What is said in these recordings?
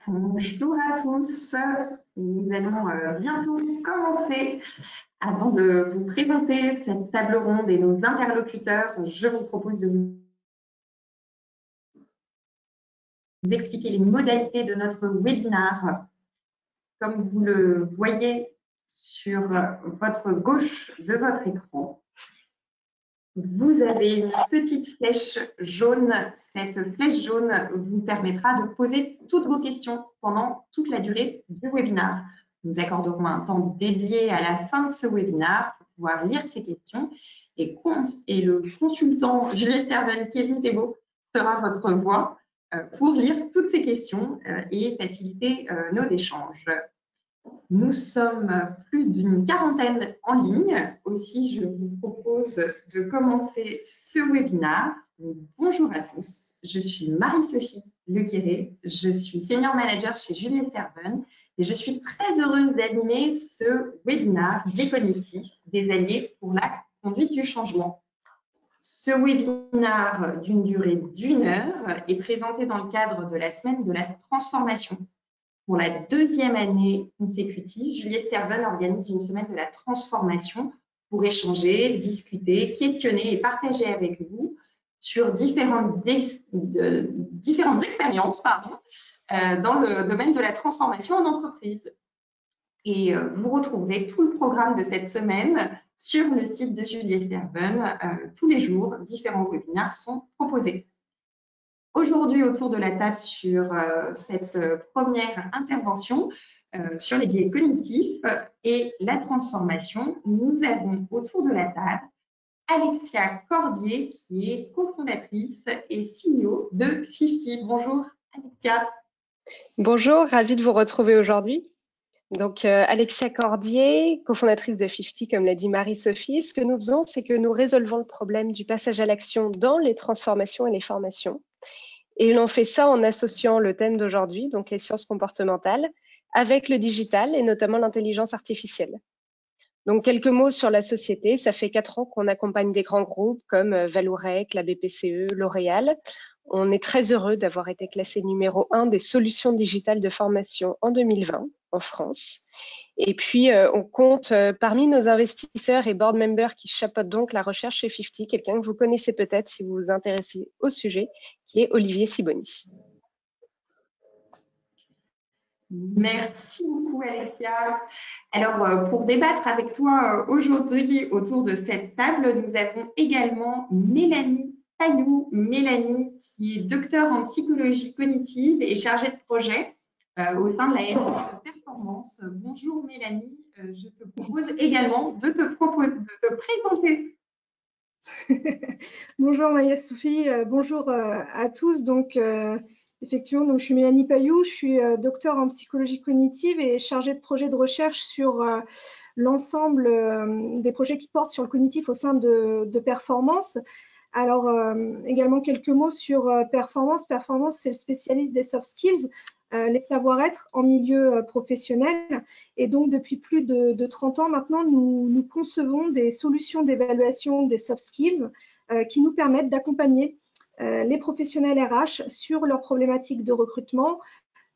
Bonjour à tous, nous allons bientôt commencer. Avant de vous présenter cette table ronde et nos interlocuteurs, je vous propose de vous expliquer les modalités de notre webinaire. Comme vous le voyez sur votre gauche de votre écran, vous avez une petite flèche jaune. Cette flèche jaune vous permettra de poser toutes vos questions pendant toute la durée du webinaire. Nous accorderons un temps dédié à la fin de ce webinaire pour pouvoir lire ces questions et le consultant Julie Sterven, Kevin Thébault, sera votre voix pour lire toutes ces questions et faciliter nos échanges. Nous sommes plus d'une quarantaine en ligne. Aussi, je vous propose de commencer ce webinaire. Donc, bonjour à tous, je suis Marie-Sophie Lequéré, je suis Senior Manager chez Julie Sterven et je suis très heureuse d'animer ce webinaire Biais cognitifs, des alliés pour la conduite du changement. Ce webinaire d'une durée d'1 heure est présenté dans le cadre de la semaine de la transformation. Pour la deuxième année consécutive, Julie Sterven organise une semaine de la transformation pour échanger, discuter, questionner et partager avec vous sur différentes expériences dans le domaine de la transformation en entreprise. Et vous retrouverez tout le programme de cette semaine sur le site de Julie Sterven. Tous les jours, différents webinaires sont proposés. Aujourd'hui, autour de la table sur cette première intervention sur les biais cognitifs et la transformation, nous avons autour de la table Alexia Cordier, qui est cofondatrice et CEO de 50. Bonjour Alexia. Bonjour, ravie de vous retrouver aujourd'hui. Donc, Alexia Cordier, cofondatrice de 50, comme l'a dit Marie-Sophie. Ce que nous faisons, c'est que nous résolvons le problème du passage à l'action dans les transformations et les formations. Et l'on fait ça en associant le thème d'aujourd'hui, donc les sciences comportementales, avec le digital et notamment l'intelligence artificielle. Donc, quelques mots sur la société. Ça fait 4 ans qu'on accompagne des grands groupes comme Vallourec, la BPCE, L'Oréal. On est très heureux d'avoir été classé numéro 1 des solutions digitales de formation en 2020 en France. Et puis, on compte parmi nos investisseurs et board members qui chapeautent donc la recherche chez 50, quelqu'un que vous connaissez peut-être si vous vous intéressez au sujet, qui est Olivier Siboni. Merci beaucoup Alexia. Alors, pour débattre avec toi aujourd'hui autour de cette table, nous avons également Mélanie Paillou. Mélanie, qui est docteur en psychologie cognitive et chargée de projet au sein de la RSE de Performance. Bonjour Mélanie, je te propose également de te présenter. Bonjour Marie-Sophie, bonjour à tous. Donc, effectivement, je suis Mélanie Paillou, je suis docteur en psychologie cognitive et chargée de projet de recherche sur l'ensemble des projets qui portent sur le cognitif au sein de Performance. Alors, également quelques mots sur Performance. Performance, c'est le spécialiste des soft skills, les savoir-être en milieu professionnel. Et donc, depuis plus de 30 ans maintenant, nous concevons des solutions d'évaluation des soft skills qui nous permettent d'accompagner les professionnels RH sur leurs problématiques de recrutement,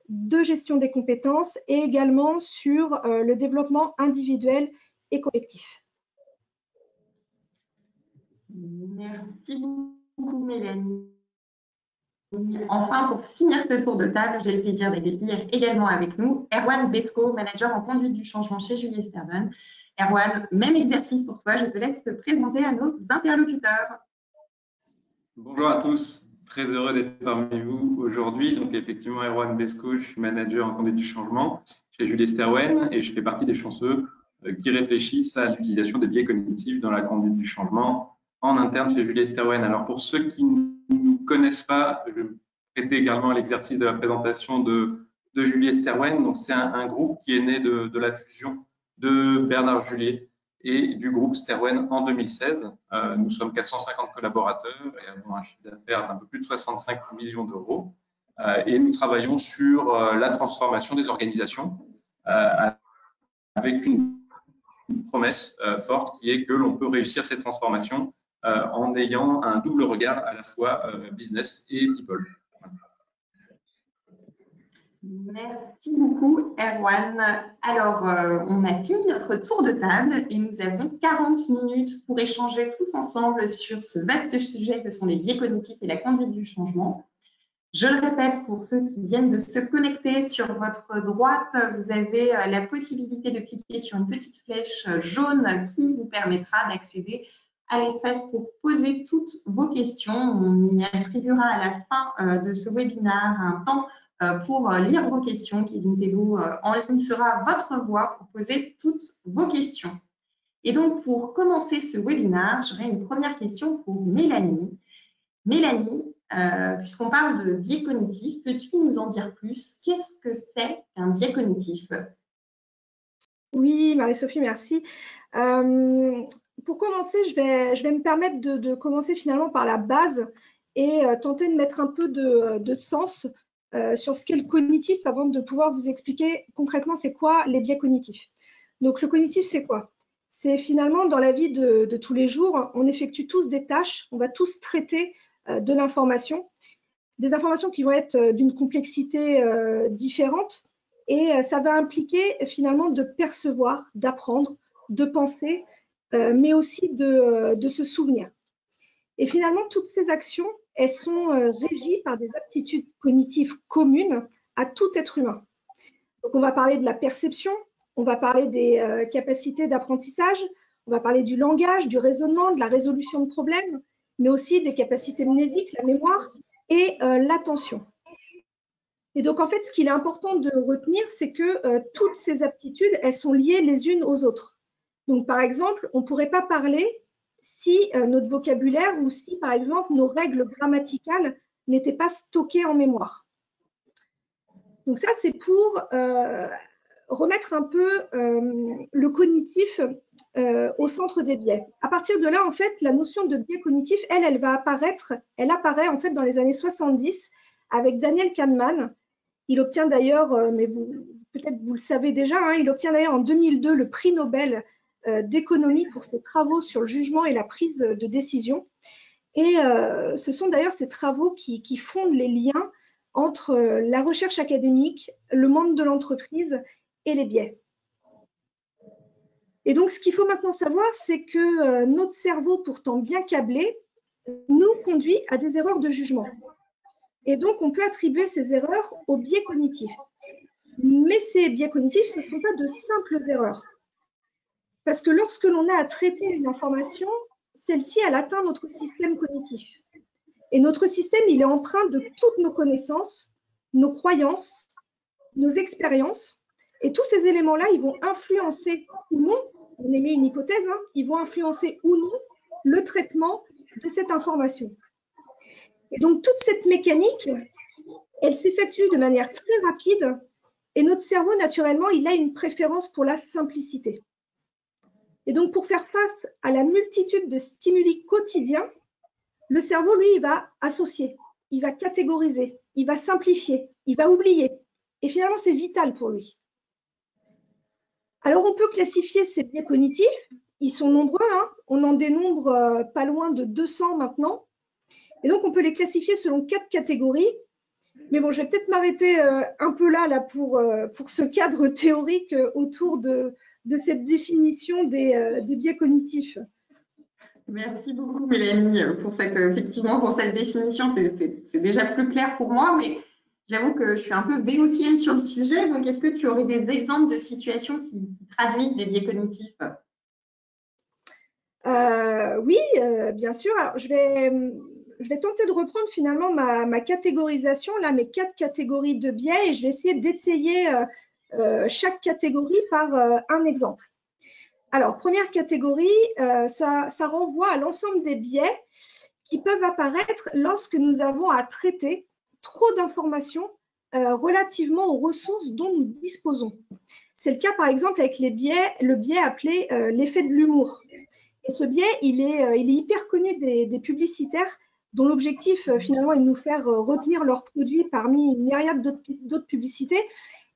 de gestion des compétences et également sur le développement individuel et collectif. Merci beaucoup Mélanie. Enfin, pour finir ce tour de table, j'ai le plaisir d'accueillir également avec nous Erwan Besco, manager en conduite du changement chez Julie Sterven. Erwan, même exercice pour toi, je te laisse te présenter à nos interlocuteurs. Bonjour à tous, très heureux d'être parmi vous aujourd'hui. Donc effectivement, Erwan Besco, je suis manager en conduite du changement chez Julie Sterven et je fais partie des chanceux qui réfléchissent à l'utilisation des biais cognitifs dans la conduite du changement en interne chez Julie Sterven. Alors pour ceux qui ne nous connaissent pas, je vais prêter également à l'exercice de la présentation de Julie Sterven. Donc c'est un groupe qui est né de la fusion de Bernard Julier et du groupe Sterven en 2016. Nous sommes 450 collaborateurs et avons un chiffre d'affaires d'un peu plus de 65 millions d'euros. Et nous travaillons sur la transformation des organisations avec une promesse forte qui est que l'on peut réussir ces transformations en ayant un double regard à la fois business et people. Merci beaucoup, Erwan. Alors, on a fini notre tour de table et nous avons 40 minutes pour échanger tous ensemble sur ce vaste sujet que sont les biais cognitifs et la conduite du changement. Je le répète pour ceux qui viennent de se connecter, sur votre droite, vous avez la possibilité de cliquer sur une petite flèche jaune qui vous permettra d'accéder à l'espace pour poser toutes vos questions. On y attribuera à la fin de ce webinaire un temps pour lire vos questions. Kevin Thébault en ligne sera votre voix pour poser toutes vos questions. Et donc, pour commencer ce webinaire, j'aurais une première question pour Mélanie. Mélanie, puisqu'on parle de biais cognitif, peux-tu nous en dire plus? Qu'est-ce que c'est qu'un biais cognitif? Oui, Marie-Sophie, merci. Pour commencer, je vais me permettre de commencer finalement par la base et tenter de mettre un peu de sens sur ce qu'est le cognitif avant de pouvoir vous expliquer concrètement c'est quoi les biais cognitifs. Donc le cognitif, c'est quoi? C'est finalement dans la vie de tous les jours, on effectue tous des tâches, on va tous traiter de l'information, des informations qui vont être d'une complexité différente, et ça va impliquer finalement de percevoir, d'apprendre, de penser, mais aussi de se souvenir. Et finalement, toutes ces actions, elles sont régies par des aptitudes cognitives communes à tout être humain. Donc on va parler de la perception, on va parler des capacités d'apprentissage, on va parler du langage, du raisonnement, de la résolution de problèmes, mais aussi des capacités mnésiques, la mémoire et l'attention. Et donc, en fait, ce qu'il est important de retenir, c'est que toutes ces aptitudes, elles sont liées les unes aux autres. Donc, par exemple, on ne pourrait pas parler si notre vocabulaire ou si, par exemple, nos règles grammaticales n'étaient pas stockées en mémoire. Donc ça, c'est pour remettre un peu le cognitif au centre des biais. À partir de là, en fait, la notion de biais cognitif, elle apparaît en fait dans les années 70 avec Daniel Kahneman. Il obtient d'ailleurs, mais peut-être vous le savez déjà, hein, il obtient d'ailleurs en 2002 le prix Nobel d'économie pour ses travaux sur le jugement et la prise de décision. Et ce sont d'ailleurs ces travaux qui fondent les liens entre la recherche académique, le monde de l'entreprise et les biais. Et donc, ce qu'il faut maintenant savoir, c'est que notre cerveau, pourtant bien câblé, nous conduit à des erreurs de jugement. Et donc, on peut attribuer ces erreurs aux biais cognitifs. Mais ces biais cognitifs, ce ne sont pas de simples erreurs. Parce que lorsque l'on a à traiter une information, celle-ci, elle atteint notre système cognitif. Et notre système, il est empreint de toutes nos connaissances, nos croyances, nos expériences. Et tous ces éléments-là, ils vont influencer ou non, on émet une hypothèse, hein, ils vont influencer ou non le traitement de cette information. Et donc, toute cette mécanique, elle s'effectue de manière très rapide et notre cerveau, naturellement, il a une préférence pour la simplicité. Et donc, pour faire face à la multitude de stimuli quotidiens, le cerveau, lui, il va associer, il va catégoriser, il va simplifier, il va oublier. Et finalement, c'est vital pour lui. Alors, on peut classifier ces biais cognitifs. Ils sont nombreux, hein. On en dénombre pas loin de 200 maintenant. Et donc, on peut les classifier selon 4 catégories. Mais bon, je vais peut-être m'arrêter un peu là pour ce cadre théorique autour de cette définition des biais cognitifs. Merci beaucoup, Mélanie, effectivement, pour cette définition. C'est déjà plus clair pour moi, mais j'avoue que je suis un peu béotienne sur le sujet. Donc, est-ce que tu aurais des exemples de situations qui traduisent des biais cognitifs? Oui, bien sûr. Alors, je vais tenter de reprendre finalement ma catégorisation, là, mes 4 catégories de biais, et je vais essayer d'étayer chaque catégorie par un exemple. Alors, première catégorie, ça renvoie à l'ensemble des biais qui peuvent apparaître lorsque nous avons à traiter trop d'informations relativement aux ressources dont nous disposons. C'est le cas, par exemple, avec le biais appelé l'effet de l'humour. Et ce biais, il est hyper connu des publicitaires dont l'objectif, finalement, est de nous faire retenir leurs produits parmi une myriade d'autres publicités.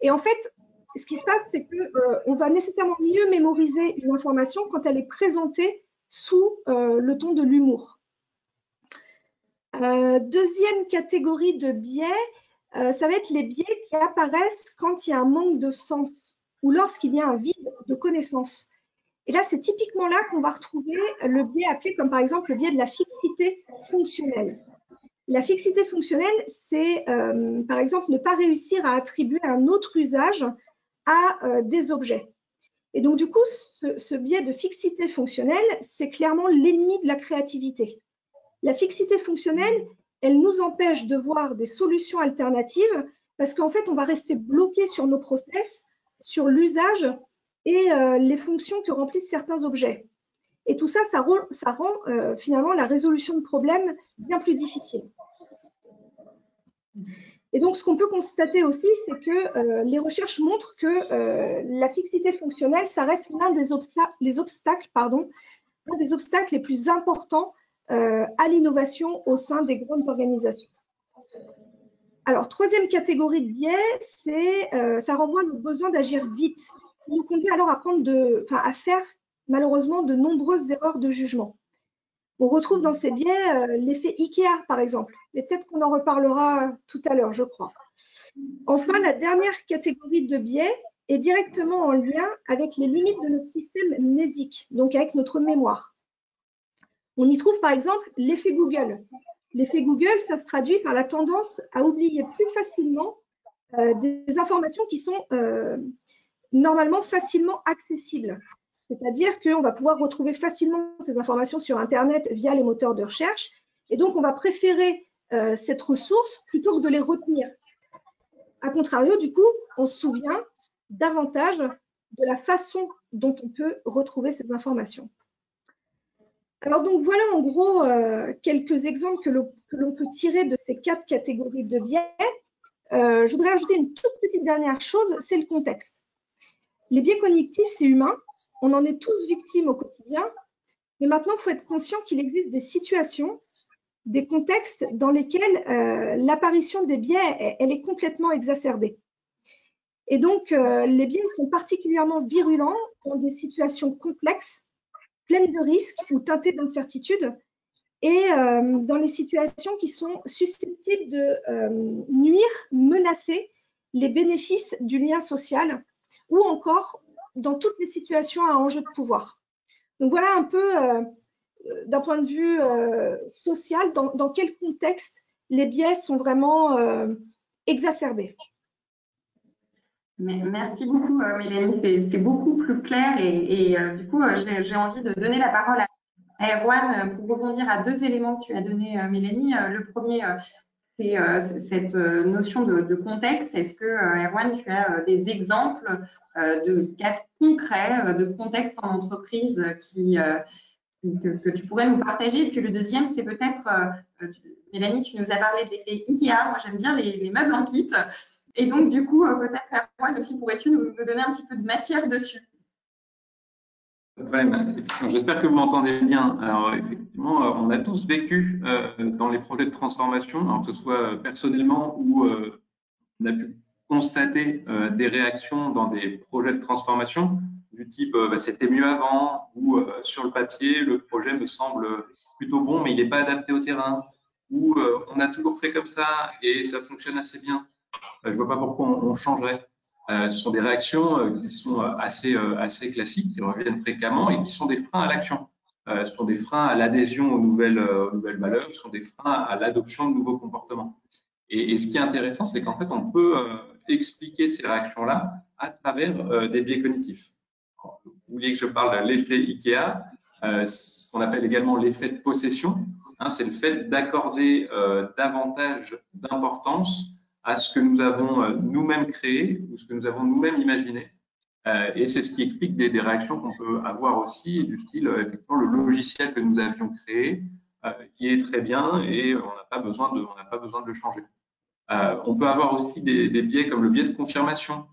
Et en fait, ce qui se passe, c'est qu'on va nécessairement mieux mémoriser une information quand elle est présentée sous le ton de l'humour. Deuxième catégorie de biais, ça va être les biais qui apparaissent quand il y a un manque de sens ou lorsqu'il y a un vide de connaissance. Et là, c'est typiquement là qu'on va retrouver le biais appelé comme par exemple le biais de la fixité fonctionnelle. La fixité fonctionnelle, c'est par exemple ne pas réussir à attribuer un autre usage à des objets. Et donc du coup, ce biais de fixité fonctionnelle, c'est clairement l'ennemi de la créativité. La fixité fonctionnelle, elle nous empêche de voir des solutions alternatives parce qu'en fait, on va rester bloqué sur nos process, sur l'usage et les fonctions que remplissent certains objets. Et tout ça, ça rend finalement la résolution de problèmes bien plus difficile. Et donc, ce qu'on peut constater aussi, c'est que les recherches montrent que la fixité fonctionnelle, ça reste l'un des obstacles les plus importants à l'innovation au sein des grandes organisations. Alors, troisième catégorie de biais, ça renvoie à notre besoin d'agir vite. Ça nous conduit alors à faire malheureusement de nombreuses erreurs de jugement. On retrouve dans ces biais l'effet IKEA, par exemple, mais peut-être qu'on en reparlera tout à l'heure, je crois. Enfin, la dernière catégorie de biais est directement en lien avec les limites de notre système mnésique, donc avec notre mémoire. On y trouve par exemple l'effet Google. L'effet Google, ça se traduit par la tendance à oublier plus facilement des informations qui sont normalement facilement accessibles. C'est-à-dire qu'on va pouvoir retrouver facilement ces informations sur Internet via les moteurs de recherche. Et donc, on va préférer cette ressource plutôt que de les retenir. A contrario, du coup, on se souvient davantage de la façon dont on peut retrouver ces informations. Alors donc voilà en gros quelques exemples que l'on peut tirer de ces 4 catégories de biais. Je voudrais ajouter une toute petite dernière chose, c'est le contexte. Les biais cognitifs, c'est humain, on en est tous victimes au quotidien, mais maintenant il faut être conscient qu'il existe des situations, des contextes dans lesquels l'apparition des biais, elle est complètement exacerbée. Et donc les biais sont particulièrement virulents dans des situations complexes, pleines de risques ou teintées d'incertitude, et dans les situations qui sont susceptibles de nuire, menacer les bénéfices du lien social, ou encore dans toutes les situations à enjeu de pouvoir. Donc voilà un peu, d'un point de vue social, dans quel contexte les biais sont vraiment exacerbés. Merci beaucoup, Mélanie. C'est beaucoup plus clair et du coup, j'ai envie de donner la parole à Erwan pour rebondir à 2 éléments que tu as donnés, Mélanie. Le premier, c'est cette notion de contexte. Est-ce que, Erwan, tu as des exemples de cas concrets de contexte en entreprise que tu pourrais nous partager? Et puis le deuxième, c'est peut-être, Mélanie, tu nous as parlé de l'effet IKEA. Moi, j'aime bien les meubles en kit. Et donc, du coup, peut-être, Erwan aussi, pourrais-tu nous donner un petit peu de matière dessus? J'espère que vous m'entendez bien. Alors, effectivement, on a tous vécu dans les projets de transformation, alors que ce soit personnellement ou on a pu constater des réactions dans des projets de transformation du type c'était mieux avant ou sur le papier, le projet me semble plutôt bon, mais il n'est pas adapté au terrain, ou on a toujours fait comme ça et ça fonctionne assez bien. Je ne vois pas pourquoi on changerait. Ce sont des réactions qui sont assez classiques, qui reviennent fréquemment et qui sont des freins à l'action. Ce sont des freins à l'adhésion aux nouvelles valeurs, ce sont des freins à l'adoption de nouveaux comportements. Et ce qui est intéressant, c'est qu'en fait, on peut expliquer ces réactions-là à travers des biais cognitifs. Alors, vous vouliez que je parle de l'effet IKEA, ce qu'on appelle également l'effet de possession. C'est le fait d'accorder davantage d'importance à ce que nous avons nous-mêmes créé ou ce que nous avons nous-mêmes imaginé. Et c'est ce qui explique des réactions qu'on peut avoir aussi, du style, effectivement, le logiciel que nous avions créé, il est très bien et on n'a pas besoin de le changer. On peut avoir aussi des biais comme le biais de confirmation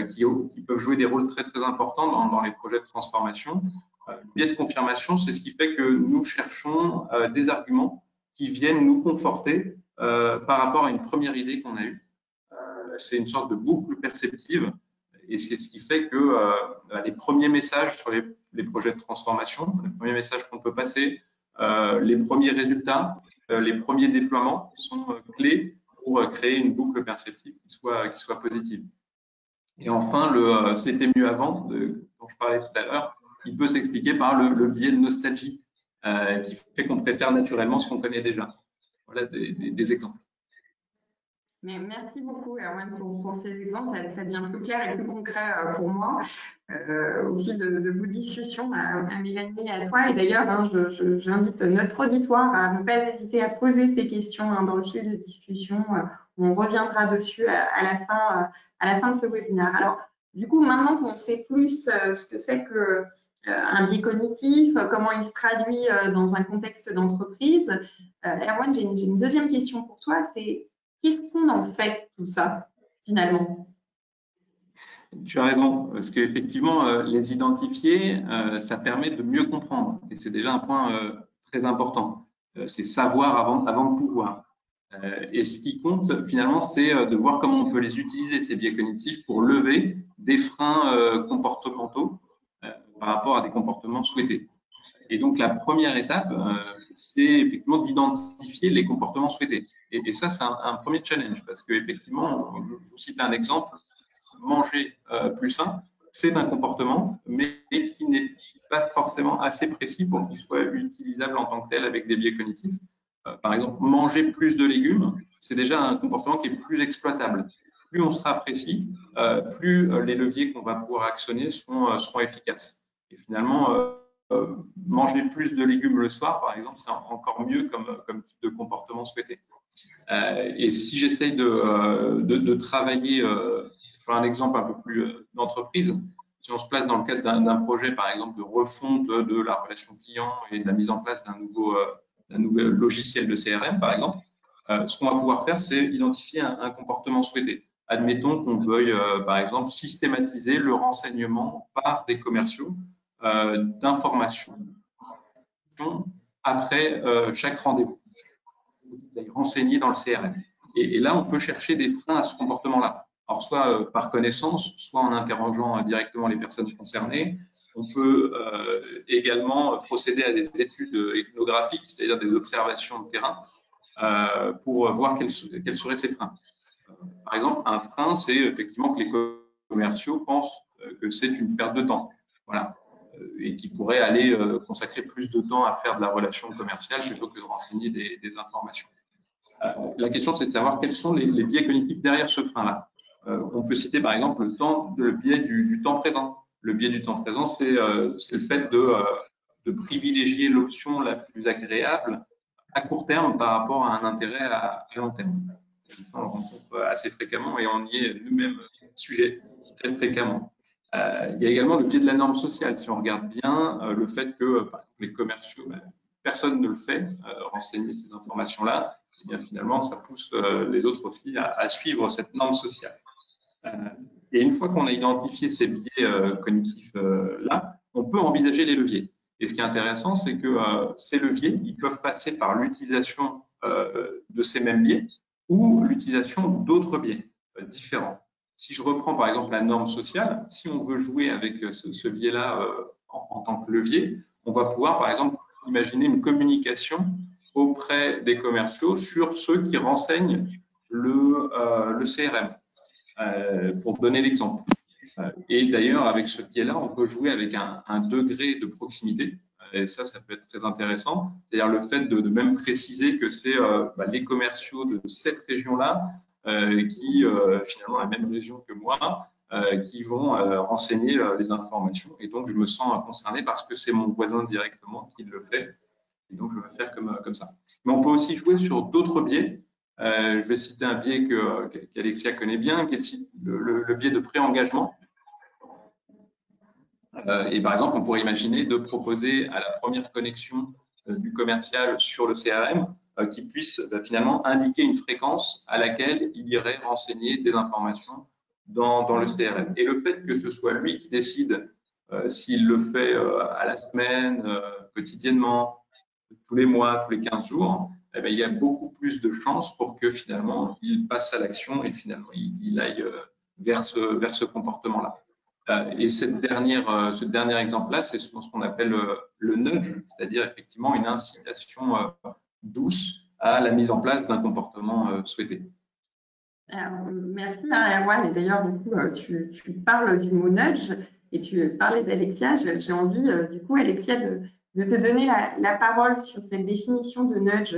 qui peuvent jouer des rôles très, très importants dans les projets de transformation. Le biais de confirmation, c'est ce qui fait que nous cherchons des arguments qui viennent nous conforter par rapport à une première idée qu'on a eue. C'est une sorte de boucle perceptive et c'est ce qui fait que les premiers messages sur les projets de transformation, les premiers messages qu'on peut passer, les premiers résultats, les premiers déploiements sont clés pour créer une boucle perceptive qui soit positive. Et enfin, le c'était mieux avant, dont je parlais tout à l'heure, il peut s'expliquer par le biais de nostalgie, qui fait qu'on préfère naturellement ce qu'on connaît déjà. Voilà des exemples. Mais merci beaucoup, Erwan, pour ces exemples. Ça devient plus clair et plus concret pour moi au fil de vos discussions, à Mélanie et à toi. Et d'ailleurs, hein, j'invite notre auditoire à ne pas hésiter à poser ces questions dans le fil de discussion. On reviendra dessus à la fin de ce webinaire. Alors, du coup, maintenant qu'on sait plus ce que c'est qu'un biais cognitif, comment il se traduit dans un contexte d'entreprise, Erwan, j'ai une deuxième question pour toi, c'est qu'est-ce qu'on en fait tout ça, finalement? Tu as raison, parce qu'effectivement, les identifier, ça permet de mieux comprendre. Et c'est déjà un point très important. C'est savoir avant de pouvoir. Et ce qui compte, finalement, c'est de voir comment on peut les utiliser, ces biais cognitifs, pour lever des freins comportementaux par rapport à des comportements souhaités. Et donc, la première étape, c'est effectivement d'identifier les comportements souhaités. Et ça, c'est un premier challenge, parce qu'effectivement, je vous cite un exemple, manger plus sain, c'est un comportement, mais qui n'est pas forcément assez précis pour qu'il soit utilisable en tant que tel avec des biais cognitifs. Par exemple, manger plus de légumes, c'est déjà un comportement qui est plus exploitable. Plus on sera précis, plus les leviers qu'on va pouvoir actionner seront efficaces. Et finalement, manger plus de légumes le soir, par exemple, c'est encore mieux comme type de comportement souhaité. Et si j'essaye de travailler sur un exemple un peu plus d'entreprise, si on se place dans le cadre d'un projet, par exemple, de refonte de la relation client et de la mise en place d'un nouvel logiciel de CRM, par exemple, ce qu'on va pouvoir faire, c'est identifier un comportement souhaité. Admettons qu'on veuille, par exemple, systématiser le renseignement par des commerciaux d'informations après chaque rendez-vous. Vous allez renseigner dans le CRM. Et là, on peut chercher des freins à ce comportement-là. Alors, soit par connaissance, soit en interrogeant directement les personnes concernées. On peut également procéder à des études ethnographiques, c'est-à-dire des observations de terrain, pour voir quels seraient ces freins. Par exemple, un frein, c'est effectivement que les commerciaux pensent que c'est une perte de temps. Voilà. Et qui pourraient aller consacrer plus de temps à faire de la relation commerciale plutôt que de renseigner des informations. La question, c'est de savoir quels sont les biais cognitifs derrière ce frein-là. On peut citer par exemple le biais du temps présent. Le biais du temps présent, c'est le fait de privilégier l'option la plus agréable à court terme par rapport à un intérêt à long terme. Ça, on le rencontre assez fréquemment et on y est nous-mêmes sujet très fréquemment. Il y a également le biais de la norme sociale. Si on regarde bien, le fait que les commerciaux, personne ne le fait, renseigner ces informations-là, et bien finalement, ça pousse les autres aussi à suivre cette norme sociale. Et une fois qu'on a identifié ces biais cognitifs-là, on peut envisager les leviers. Et ce qui est intéressant, c'est que ces leviers, ils peuvent passer par l'utilisation de ces mêmes biais ou l'utilisation d'autres biais différents. Si je reprends par exemple la norme sociale, si on veut jouer avec ce biais-là en tant que levier, on va pouvoir par exemple imaginer une communication auprès des commerciaux sur ceux qui renseignent le CRM, pour donner l'exemple. Et d'ailleurs, avec ce biais-là, on peut jouer avec un degré de proximité. Et ça peut être très intéressant. C'est-à-dire le fait de même préciser que c'est les commerciaux de cette région-là qui, finalement, la même région que moi, qui vont renseigner les informations. Et donc, je me sens concerné parce que c'est mon voisin directement qui le fait. Et donc, je vais faire comme ça. Mais on peut aussi jouer sur d'autres biais. Je vais citer un biais qu'Alexia connaît bien, qui est le biais de pré-engagement. Et par exemple, on pourrait imaginer de proposer à la première connexion du commercial sur le CRM qu'il puisse finalement indiquer une fréquence à laquelle il irait renseigner des informations dans le CRM. Et le fait que ce soit lui qui décide s'il le fait à la semaine, quotidiennement, tous les mois, tous les 15 jours, eh bien, il y a beaucoup plus de chances pour que finalement il passe à l'action et finalement il aille vers ce comportement-là. Et ce dernier exemple-là, c'est ce qu'on appelle le nudge, c'est-à-dire effectivement une incitation douce à la mise en place d'un comportement souhaité. Alors, merci Erwan, et d'ailleurs du coup tu parles du mot nudge et tu parlais d'Alexia. J'ai envie du coup Alexia de te donner la parole sur cette définition de nudge.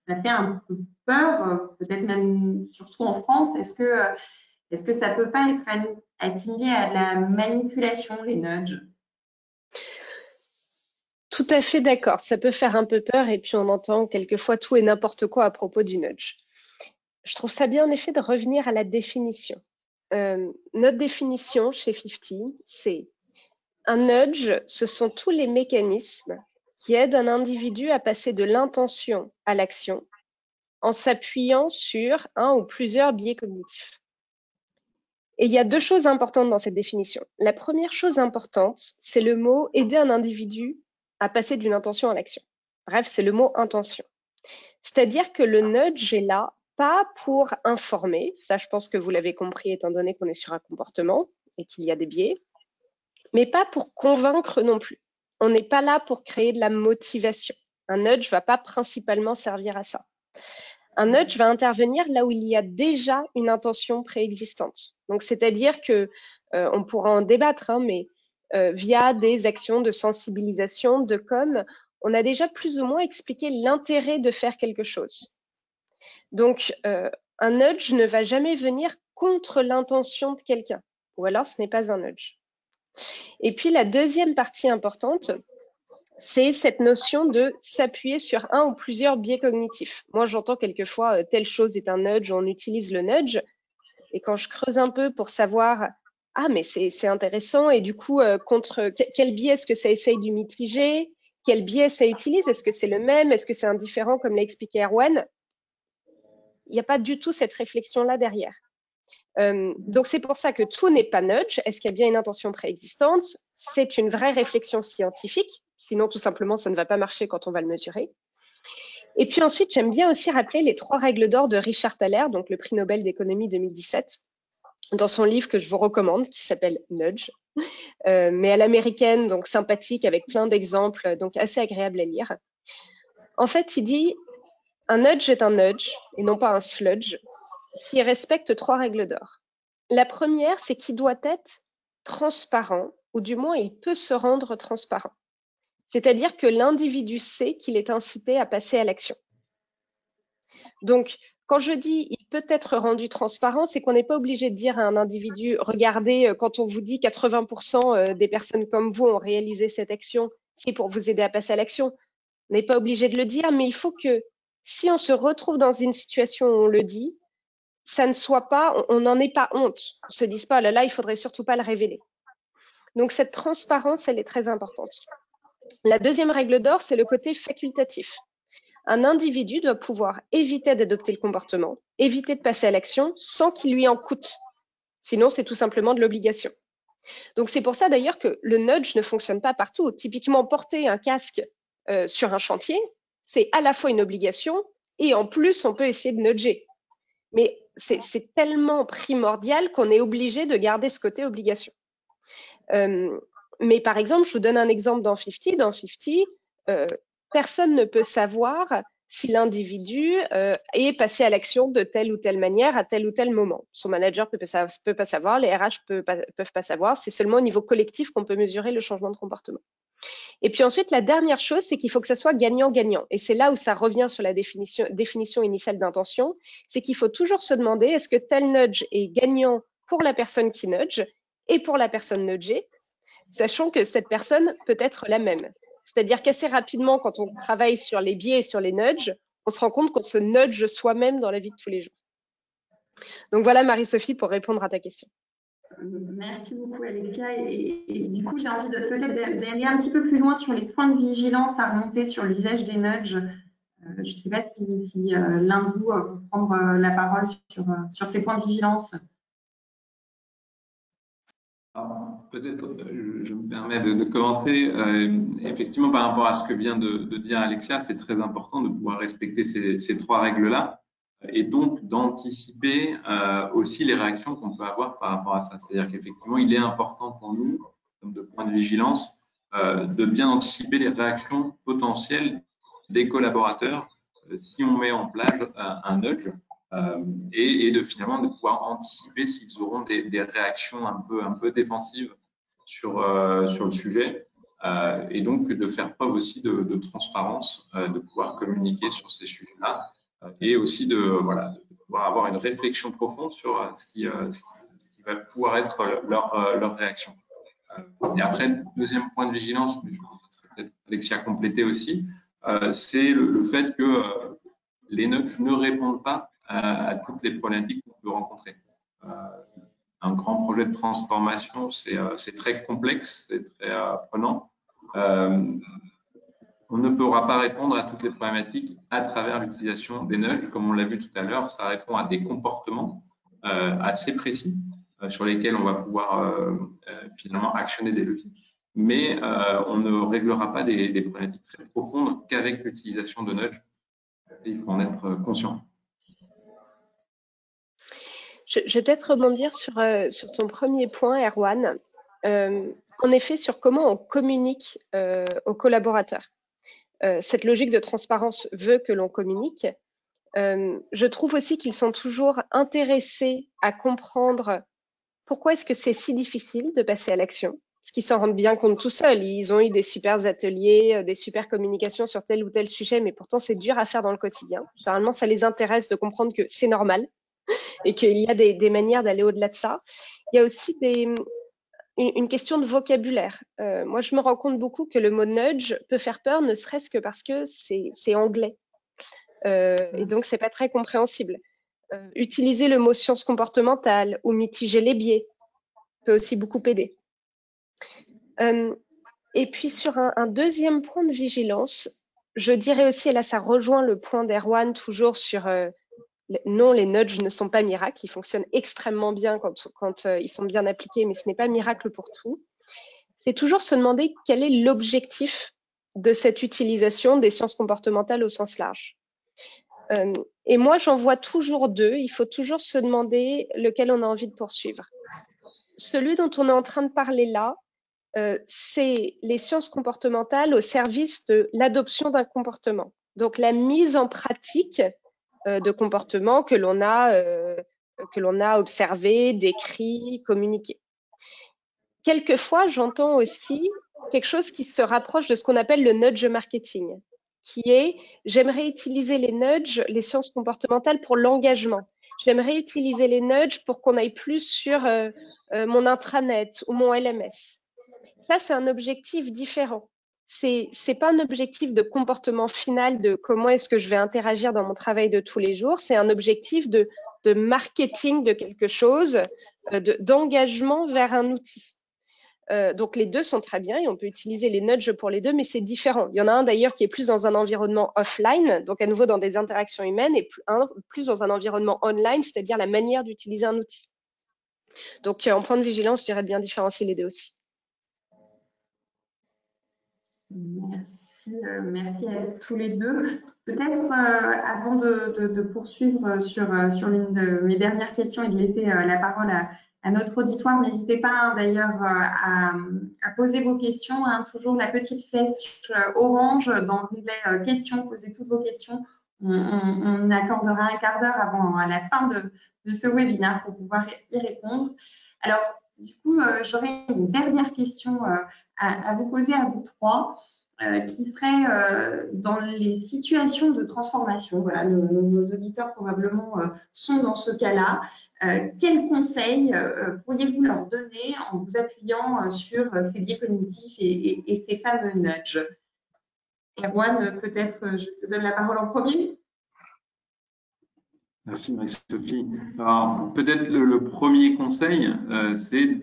Ça fait un peu peur, peut-être même surtout en France. Est-ce que ça peut pas être assimilé à de la manipulation, les nudges? Tout à fait d'accord, ça peut faire un peu peur et puis on entend quelquefois tout et n'importe quoi à propos du nudge. Je trouve ça bien en effet de revenir à la définition. Notre définition chez 50, c'est un nudge, ce sont tous les mécanismes qui aident un individu à passer de l'intention à l'action en s'appuyant sur un ou plusieurs biais cognitifs. Et il y a deux choses importantes dans cette définition. La première chose importante, c'est le mot aider un individu à passer d'une intention à l'action. Bref, c'est le mot intention. C'est-à-dire que le nudge est là, pas pour informer, ça je pense que vous l'avez compris étant donné qu'on est sur un comportement et qu'il y a des biais, mais pas pour convaincre non plus. On n'est pas là pour créer de la motivation. Un nudge va pas principalement servir à ça. Un nudge va intervenir là où il y a déjà une intention préexistante. Donc, c'est-à-dire que on pourra en débattre, hein, mais via des actions de sensibilisation, de com, on a déjà plus ou moins expliqué l'intérêt de faire quelque chose. Donc, un nudge ne va jamais venir contre l'intention de quelqu'un, ou alors ce n'est pas un nudge. Et puis, la deuxième partie importante, c'est cette notion de s'appuyer sur un ou plusieurs biais cognitifs. Moi, j'entends quelquefois telle chose est un nudge, on utilise le nudge. Et quand je creuse un peu pour savoir, ah, mais c'est intéressant, et du coup, quel biais est-ce que ça essaye de mitiger? Quel biais ça utilise? Est-ce que c'est le même? Est-ce que c'est indifférent, comme l'a expliqué Erwan? Il n'y a pas du tout cette réflexion-là derrière. Donc, c'est pour ça que tout n'est pas nudge. Est-ce qu'il y a bien une intention préexistante? C'est une vraie réflexion scientifique. Sinon, tout simplement, ça ne va pas marcher quand on va le mesurer. Et puis ensuite, j'aime bien aussi rappeler les 3 règles d'or de Richard Thaler, donc le prix Nobel d'économie 2017, dans son livre que je vous recommande, qui s'appelle Nudge, mais à l'américaine, donc sympathique, avec plein d'exemples, donc assez agréable à lire. En fait, il dit, un nudge est un nudge, et non pas un sludge, s'il respecte 3 règles d'or. La première, c'est qu'il doit être transparent, ou du moins il peut se rendre transparent. C'est-à-dire que l'individu sait qu'il est incité à passer à l'action. Donc, quand je dis il peut être rendu transparent, c'est qu'on n'est pas obligé de dire à un individu, regardez, quand on vous dit 80% des personnes comme vous ont réalisé cette action, c'est pour vous aider à passer à l'action. On n'est pas obligé de le dire, mais il faut que si on se retrouve dans une situation où on le dit, ça ne soit pas, on n'en ait pas honte. On se dise pas, là, il faudrait surtout pas le révéler. Donc, cette transparence, elle est très importante. La deuxième règle d'or, c'est le côté facultatif. Un individu doit pouvoir éviter d'adopter le comportement, éviter de passer à l'action sans qu'il lui en coûte. Sinon, c'est tout simplement de l'obligation. Donc, c'est pour ça d'ailleurs que le nudge ne fonctionne pas partout. Typiquement, porter un casque sur un chantier, c'est à la fois une obligation et en plus, on peut essayer de nudger. Mais c'est tellement primordial qu'on est obligé de garder ce côté obligation. Mais par exemple, je vous donne un exemple dans 50. Dans 50, personne ne peut savoir si l'individu est passé à l'action de telle ou telle manière à tel ou tel moment. Son manager peut pas savoir, les RH peuvent pas savoir. C'est seulement au niveau collectif qu'on peut mesurer le changement de comportement. Et puis ensuite, la dernière chose, c'est qu'il faut que ça soit gagnant-gagnant. Et c'est là où ça revient sur la définition initiale d'intention. C'est qu'il faut toujours se demander, est-ce que tel nudge est gagnant pour la personne qui nudge et pour la personne nudgée, sachant que cette personne peut être la même. C'est-à-dire qu'assez rapidement, quand on travaille sur les biais et sur les nudges, on se rend compte qu'on se nudge soi-même dans la vie de tous les jours. Donc voilà, Marie-Sophie, pour répondre à ta question. Merci beaucoup, Alexia. Et du coup, j'ai envie de peut-être d'aller un petit peu plus loin sur les points de vigilance à remonter sur l'usage des nudges. Je ne sais pas si l'un de vous veut prendre la parole sur ces points de vigilance. Peut-être, je me permets de commencer. Effectivement, par rapport à ce que vient de dire Alexia, c'est très important de pouvoir respecter ces 3 règles-là et donc d'anticiper aussi les réactions qu'on peut avoir par rapport à ça. C'est-à-dire qu'effectivement, il est important pour nous, comme de point de vigilance, de bien anticiper les réactions potentielles des collaborateurs si on met en place un nudge. et de finalement de pouvoir anticiper s'ils auront des réactions un peu défensives sur le sujet, et donc de faire preuve aussi de transparence, de pouvoir communiquer sur ces sujets-là, et aussi de pouvoir avoir une réflexion profonde sur ce qui va pouvoir être leur réaction. Et après, deuxième point de vigilance, mais je laisserai peut-être Alexia compléter aussi, c'est le fait que les nudges ne répondent pas à toutes les problématiques qu'on peut rencontrer. Un grand projet de transformation, c'est très complexe, c'est très prenant. On ne pourra pas répondre à toutes les problématiques à travers l'utilisation des nudges. Comme on l'a vu tout à l'heure, ça répond à des comportements assez précis sur lesquels on va pouvoir finalement actionner des leviers. Mais on ne réglera pas des problématiques très profondes qu'avec l'utilisation de nudges. Il faut en être conscient. Je vais peut-être rebondir sur ton premier point, Erwan. En effet, sur comment on communique aux collaborateurs. Cette logique de transparence veut que l'on communique. Je trouve aussi qu'ils sont toujours intéressés à comprendre pourquoi est-ce que c'est si difficile de passer à l'action. Parce qu'ils s'en rendent bien compte tout seuls. Ils ont eu des super ateliers, des super communications sur tel ou tel sujet, mais pourtant c'est dur à faire dans le quotidien. Généralement, ça les intéresse de comprendre que c'est normal et qu'il y a des manières d'aller au-delà de ça. Il y a aussi une question de vocabulaire. Moi, je me rends compte beaucoup que le mot nudge peut faire peur, ne serait-ce que parce que c'est anglais. Et donc, c'est pas très compréhensible. Utiliser le mot science comportementale ou mitiger les biais peut aussi beaucoup aider. Et puis, sur un deuxième point de vigilance, je dirais aussi, et là, ça rejoint le point d'Erwan, toujours sur non, les nudges ne sont pas miracles, ils fonctionnent extrêmement bien quand ils sont bien appliqués, mais ce n'est pas miracle pour tout. C'est toujours se demander quel est l'objectif de cette utilisation des sciences comportementales au sens large. Et moi, j'en vois toujours deux. Il faut toujours se demander lequel on a envie de poursuivre. Celui dont on est en train de parler là, c'est les sciences comportementales au service de l'adoption d'un comportement. Donc, la mise en pratique de comportements que l'on a observé, décrit, communiqué. Quelquefois, j'entends aussi quelque chose qui se rapproche de ce qu'on appelle le nudge marketing, qui est j'aimerais utiliser les nudges, les sciences comportementales pour l'engagement. J'aimerais utiliser les nudges pour qu'on aille plus sur mon intranet ou mon LMS. Ça, c'est un objectif différent. C'est pas un objectif de comportement final de comment est-ce que je vais interagir dans mon travail de tous les jours. C'est un objectif de marketing de quelque chose, d'engagement vers un outil. Donc les deux sont très bien et on peut utiliser les nudges pour les deux, mais c'est différent. Il y en a un d'ailleurs qui est plus dans un environnement offline, donc à nouveau dans des interactions humaines, et un plus dans un environnement online, c'est-à-dire la manière d'utiliser un outil. Donc en point de vigilance, je dirais de bien différencier les deux aussi. Merci à tous les deux. Peut-être avant de poursuivre sur l'une de mes dernières questions et de laisser la parole à notre auditoire, n'hésitez pas d'ailleurs à poser vos questions. Toujours la petite flèche orange dans l'onglet questions, posez toutes vos questions. On accordera un quart d'heure à la fin de ce webinaire pour pouvoir y répondre. Alors, du coup, j'aurais une dernière question à vous poser à vous trois, qui serait dans les situations de transformation. Voilà, nos auditeurs probablement sont dans ce cas-là. Quels conseils pourriez-vous leur donner en vous appuyant sur ces biais cognitifs et ces fameux nudges? Erwan, peut-être je te donne la parole en premier. Merci Marie-Sophie. Alors, peut-être le premier conseil, c'est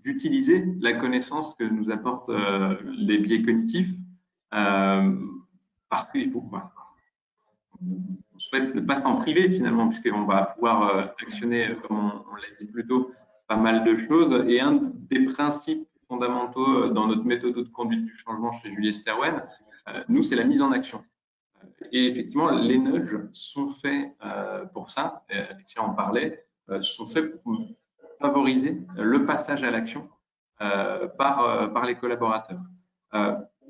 d'utiliser la connaissance que nous apportent les biais cognitifs, parce qu'il faut on souhaite ne pas s'en priver finalement, puisqu'on va pouvoir actionner, comme on l'a dit plus tôt, pas mal de choses. Et un des principes fondamentaux dans notre méthode de conduite du changement chez Julie Sterwen, nous, c'est la mise en action. Et effectivement, les nudges sont faits pour ça, Alexia en parlait, sont faits pour favoriser le passage à l'action par les collaborateurs.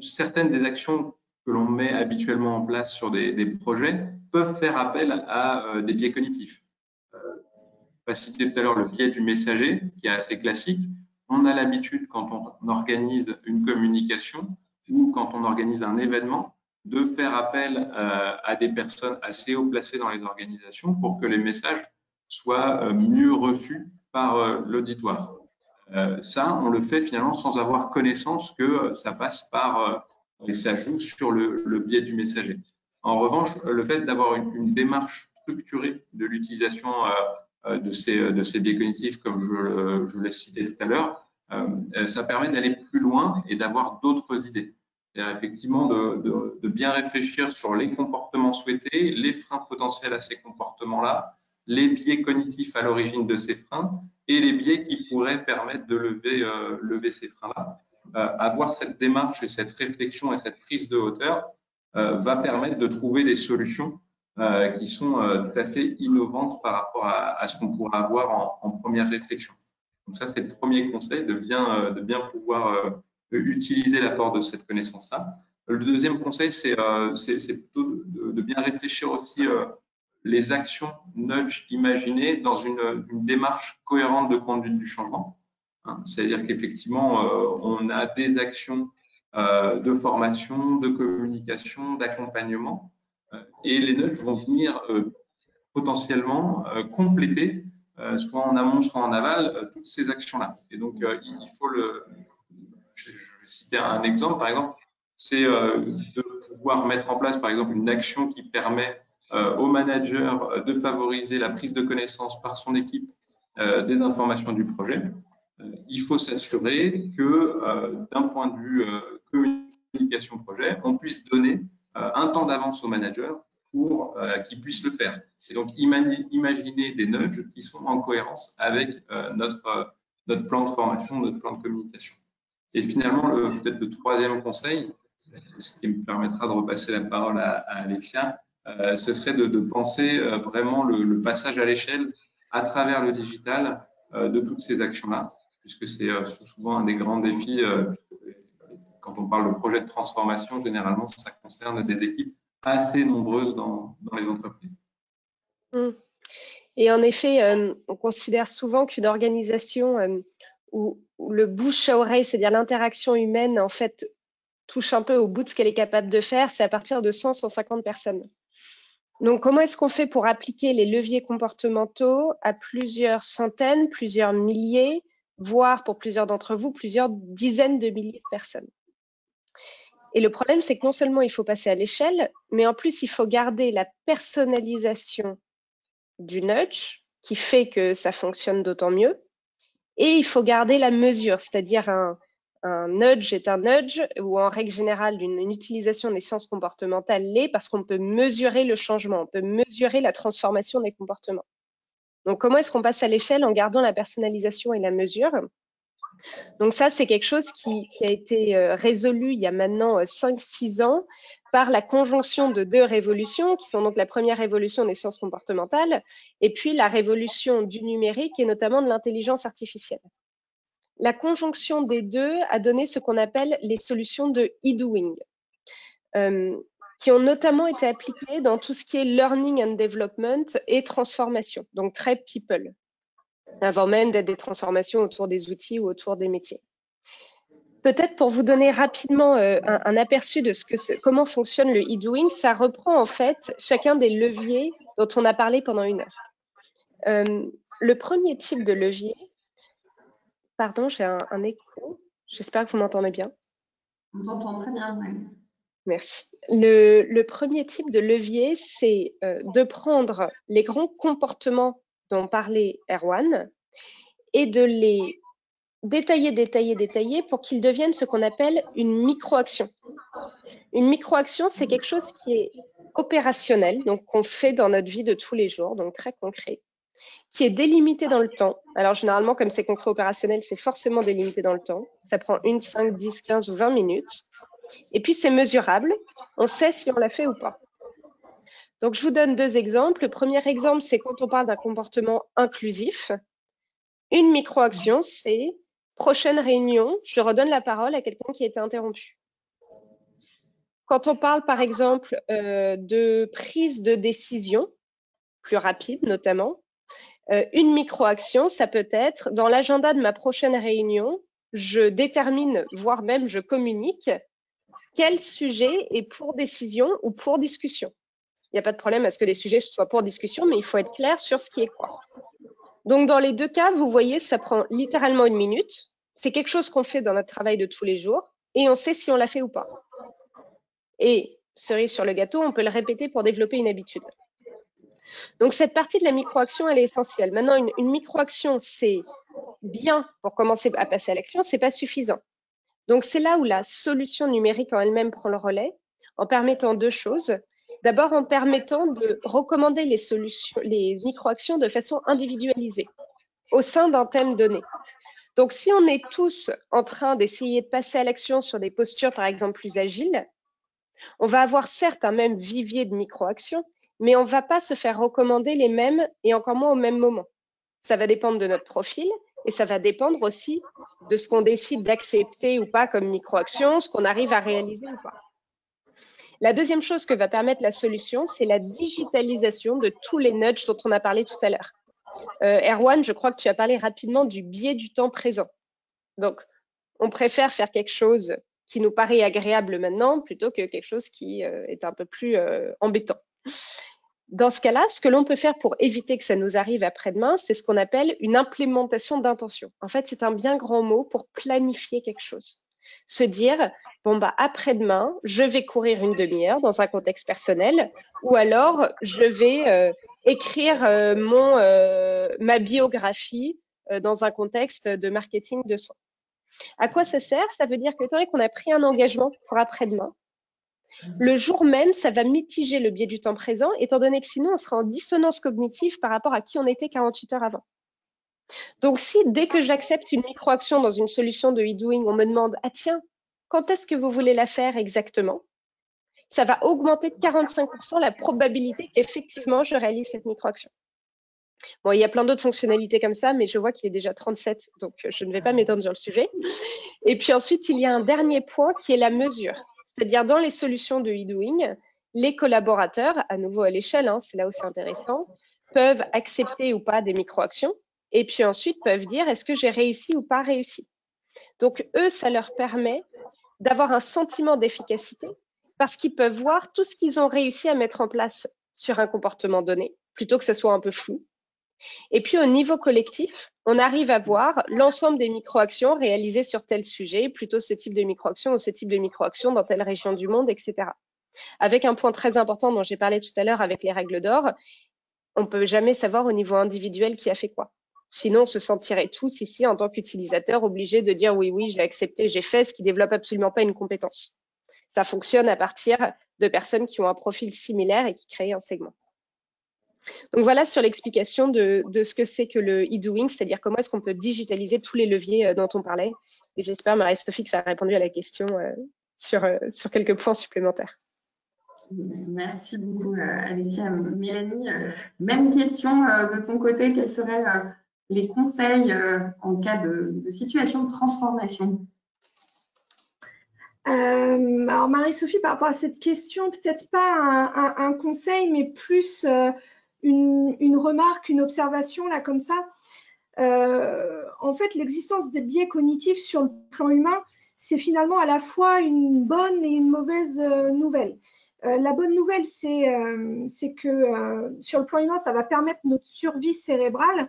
Certaines des actions que l'on met habituellement en place sur des projets peuvent faire appel à des biais cognitifs. On va citer tout à l'heure le biais du messager, qui est assez classique. On a l'habitude, quand on organise une communication ou quand on organise un événement, de faire appel à des personnes assez haut placées dans les organisations pour que les messages soient mieux reçus par l'auditoire. Ça, on le fait finalement sans avoir connaissance que ça passe par et ça joue sur le biais du messager. En revanche, le fait d'avoir une démarche structurée de l'utilisation de ces biais cognitifs, comme je l'ai cité tout à l'heure, ça permet d'aller plus loin et d'avoir d'autres idées. C'est-à-dire effectivement de bien réfléchir sur les comportements souhaités, les freins potentiels à ces comportements-là, les biais cognitifs à l'origine de ces freins et les biais qui pourraient permettre de lever ces freins-là. Avoir cette démarche et cette réflexion et cette prise de hauteur va permettre de trouver des solutions qui sont tout à fait innovantes par rapport à ce qu'on pourrait avoir en première réflexion. Donc ça, c'est le premier conseil, de bien pouvoir utiliser l'apport de cette connaissance-là. Le deuxième conseil, c'est plutôt de bien réfléchir aussi les actions nudge imaginées dans une démarche cohérente de conduite du changement. C'est-à-dire qu'effectivement, on a des actions de formation, de communication, d'accompagnement, et les nudges vont venir potentiellement compléter, soit en amont, soit en aval, toutes ces actions-là. Et donc, il faut je vais citer un exemple, par exemple, c'est de pouvoir mettre en place, par exemple, une action qui permet au manager de favoriser la prise de connaissance par son équipe des informations du projet. Il faut s'assurer que d'un point de vue communication projet, on puisse donner un temps d'avance au manager pour qu'il puisse le faire. Et donc, imaginer des nudges qui sont en cohérence avec notre plan de formation, notre plan de communication. Et finalement, peut-être le troisième conseil, ce qui me permettra de repasser la parole à Alexia, ce serait de penser vraiment le passage à l'échelle à travers le digital de toutes ces actions-là, puisque c'est souvent un des grands défis. Quand on parle de projet de transformation, généralement, ça concerne des équipes assez nombreuses dans les entreprises. Et en effet, on considère souvent qu'une organisation où le bouche à oreille, c'est-à-dire l'interaction humaine, en fait, touche un peu au bout de ce qu'elle est capable de faire, c'est à partir de 100-150 personnes. Donc, comment est-ce qu'on fait pour appliquer les leviers comportementaux à plusieurs centaines, plusieurs milliers, voire pour plusieurs d'entre vous, plusieurs dizaines de milliers de personnes? Et le problème, c'est que non seulement il faut passer à l'échelle, mais en plus, il faut garder la personnalisation du nudge, qui fait que ça fonctionne d'autant mieux. Et il faut garder la mesure, c'est-à-dire un nudge est un nudge, ou en règle générale, une utilisation des sciences comportementales l'est parce qu'on peut mesurer le changement, on peut mesurer la transformation des comportements. Donc, comment est-ce qu'on passe à l'échelle en gardant la personnalisation et la mesure? Donc ça, c'est quelque chose qui a été résolu il y a maintenant 5-6 ans par la conjonction de deux révolutions, qui sont donc la première révolution des sciences comportementales et puis la révolution du numérique et notamment de l'intelligence artificielle. La conjonction des deux a donné ce qu'on appelle les solutions de e-doing, qui ont notamment été appliquées dans tout ce qui est learning and development et transformation, donc très people, avant même d'être des transformations autour des outils ou autour des métiers. Peut-être pour vous donner rapidement un aperçu de comment fonctionne le e-doing, ça reprend en fait chacun des leviers dont on a parlé pendant 1 heure. Le premier type de levier, pardon, j'ai un écho, j'espère que vous m'entendez bien. On t'entend très bien, oui. Merci. Le premier type de levier, c'est de prendre les grands comportements dont parlait Erwan et de les détailler pour qu'ils deviennent ce qu'on appelle une micro-action. Une micro-action, c'est quelque chose qui est opérationnel, donc qu'on fait dans notre vie de tous les jours, donc très concret, qui est délimité dans le temps. Alors généralement, comme c'est concret opérationnel, c'est forcément délimité dans le temps. Ça prend 1, 5, 10, 15 ou 20 minutes. Et puis c'est mesurable, on sait si on l'a fait ou pas. Donc je vous donne 2 exemples. Le premier exemple, c'est quand on parle d'un comportement inclusif. Une micro-action, c'est prochaine réunion, je redonne la parole à quelqu'un qui a été interrompu. Quand on parle, par exemple, de prise de décision, plus rapide notamment, une micro-action, ça peut être dans l'agenda de ma prochaine réunion, je détermine, voire même je communique quel sujet est pour décision ou pour discussion. Il n'y a pas de problème à ce que les sujets soient pour discussion, mais il faut être clair sur ce qui est quoi. Donc, dans les deux cas, vous voyez, ça prend littéralement 1 minute. C'est quelque chose qu'on fait dans notre travail de tous les jours et on sait si on l'a fait ou pas. Et, cerise sur le gâteau, on peut le répéter pour développer une habitude. Donc, cette partie de la micro-action, elle est essentielle. Maintenant, une micro-action, c'est bien pour commencer à passer à l'action, c'est pas suffisant. Donc, c'est là où la solution numérique en elle-même prend le relais, en permettant deux choses. D'abord, en permettant de recommander les micro-actions de façon individualisée au sein d'un thème donné. Donc, si on est tous en train d'essayer de passer à l'action sur des postures, par exemple, plus agiles, on va avoir certes un même vivier de micro-actions, mais on ne va pas se faire recommander les mêmes et encore moins au même moment. Ça va dépendre de notre profil et ça va dépendre aussi de ce qu'on décide d'accepter ou pas comme micro-action, ce qu'on arrive à réaliser ou pas. La deuxième chose que va permettre la solution, c'est la digitalisation de tous les nudges dont on a parlé tout à l'heure. Erwan, je crois que tu as parlé rapidement du biais du temps présent. Donc, on préfère faire quelque chose qui nous paraît agréable maintenant plutôt que quelque chose qui est un peu plus embêtant. Dans ce cas-là, ce que l'on peut faire pour éviter que ça nous arrive après-demain, c'est ce qu'on appelle une implémentation d'intention. En fait, c'est un bien grand mot pour planifier quelque chose. Se dire, bon, bah, après-demain, je vais courir 1 demi-heure dans un contexte personnel, ou alors je vais écrire ma biographie dans un contexte de marketing de soins. À quoi ça sert? Ça veut dire que tant qu'on a pris un engagement pour après-demain, le jour même, ça va mitiger le biais du temps présent, étant donné que sinon, on sera en dissonance cognitive par rapport à qui on était 48 heures avant. Donc, si dès que j'accepte une micro-action dans une solution de e-doing, on me demande « Ah tiens, quand est-ce que vous voulez la faire exactement ?» ça va augmenter de 45% la probabilité qu'effectivement, je réalise cette micro-action. Bon, il y a plein d'autres fonctionnalités comme ça, mais je vois qu'il est déjà 37, donc je ne vais pas m'étendre sur le sujet. Et puis ensuite, il y a un dernier point qui est la mesure. C'est-à-dire dans les solutions de e-doing, les collaborateurs, à nouveau à l'échelle, c'est là où c'est intéressant, peuvent accepter ou pas des micro-actions et puis ensuite peuvent dire est-ce que j'ai réussi ou pas réussi. Donc eux, ça leur permet d'avoir un sentiment d'efficacité parce qu'ils peuvent voir tout ce qu'ils ont réussi à mettre en place sur un comportement donné, plutôt que ce soit un peu flou. Et puis, au niveau collectif, on arrive à voir l'ensemble des micro-actions réalisées sur tel sujet, plutôt ce type de micro-action ou ce type de micro-action dans telle région du monde, etc. Avec un point très important dont j'ai parlé tout à l'heure avec les règles d'or, on ne peut jamais savoir au niveau individuel qui a fait quoi. Sinon, on se sentirait tous ici, en tant qu'utilisateurs, obligés de dire oui, oui, j'ai accepté, j'ai fait, ce qui ne développe absolument pas une compétence. Ça fonctionne à partir de personnes qui ont un profil similaire et qui créent un segment. Donc voilà sur l'explication de ce que c'est que le e-doing, c'est-à-dire comment est-ce qu'on peut digitaliser tous les leviers dont on parlait. Et j'espère, Marie-Sophie, que ça a répondu à la question sur quelques points supplémentaires. Merci beaucoup, Alexia. Mélanie, même question de ton côté. Quels seraient les conseils en cas de situation de transformation? Alors Marie-Sophie, par rapport à cette question, peut-être pas un conseil, mais plus une remarque, une observation là comme ça. En fait, l'existence des biais cognitifs sur le plan humain, c'est finalement à la fois une bonne et une mauvaise nouvelle. La bonne nouvelle, c'est que sur le plan humain, ça va permettre notre survie cérébrale.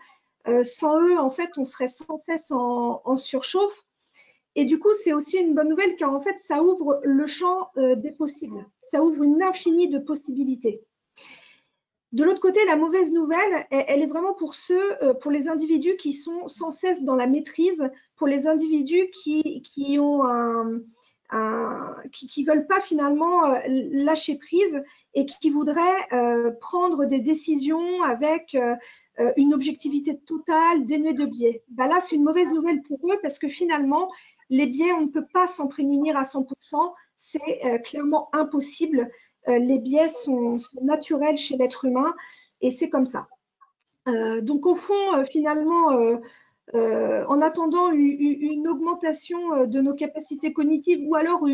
Sans eux, en fait, on serait sans cesse en surchauffe. Et du coup, c'est aussi une bonne nouvelle car en fait, ça ouvre le champ des possibles. Ça ouvre une infinie de possibilités. De l'autre côté, la mauvaise nouvelle, elle est vraiment pour pour les individus qui sont sans cesse dans la maîtrise, pour les individus qui veulent pas finalement lâcher prise et qui voudraient prendre des décisions avec une objectivité totale, dénuée de biais. Là, c'est une mauvaise nouvelle pour eux parce que finalement, les biais, on ne peut pas s'en prémunir à 100%, c'est clairement impossible. Les biais sont naturels chez l'être humain et c'est comme ça. Donc au fond, finalement, en attendant une augmentation de nos capacités cognitives ou alors